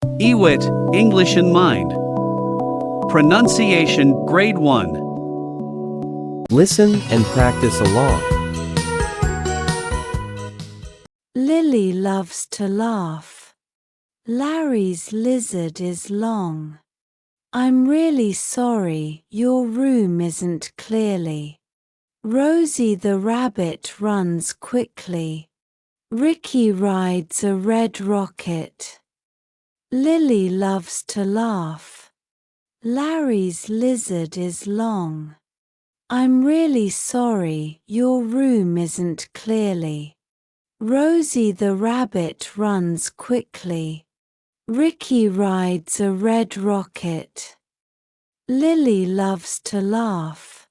E-WIT, English in Mind. Pronunciation, Grade 1. Listen and practice along. Lily loves to laugh. Larry's lizard is long. I'm really sorry, your room isn't clearly. Rosie the rabbit runs quickly. Ricky rides a red rocket. Lily loves to laugh. Larry's lizard is long. I'm really sorry, your room isn't clearly. Rosie the rabbit runs quickly. Ricky rides a red rocket. Lily loves to laugh.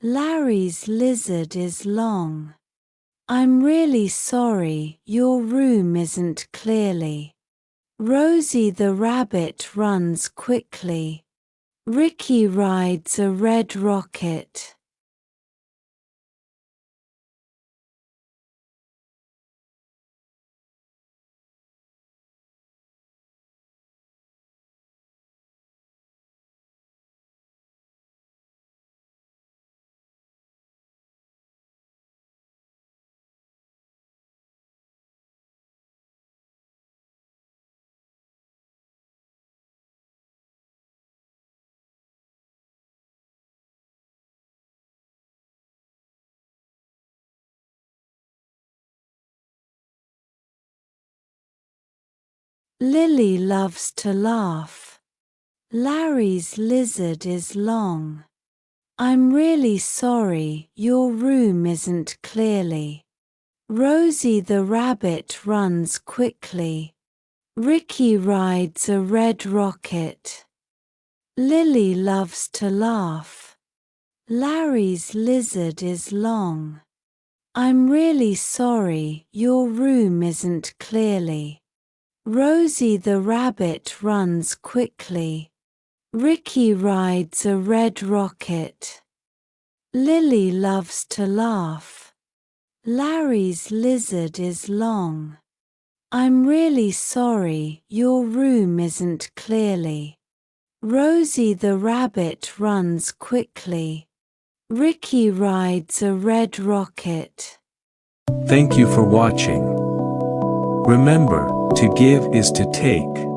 Larry's lizard is long. I'm really sorry, your room isn't clearly. Rosie the rabbit runs quickly. Ricky rides a red rocket. Lily loves to laugh. Larry's lizard is long. I'm really sorry, your room isn't clearly. Rosie the rabbit runs quickly. Ricky rides a red rocket. Lily loves to laugh. Larry's lizard is long. I'm really sorry, your room isn't clearly. Rosie the rabbit runs quickly. Ricky rides a red rocket. Lily loves to laugh. Larry's lizard is long. I'm really sorry, your room isn't clearly. Rosie the rabbit runs quickly. Ricky rides a red rocket. Thank you for watching. Remember, to give is to take.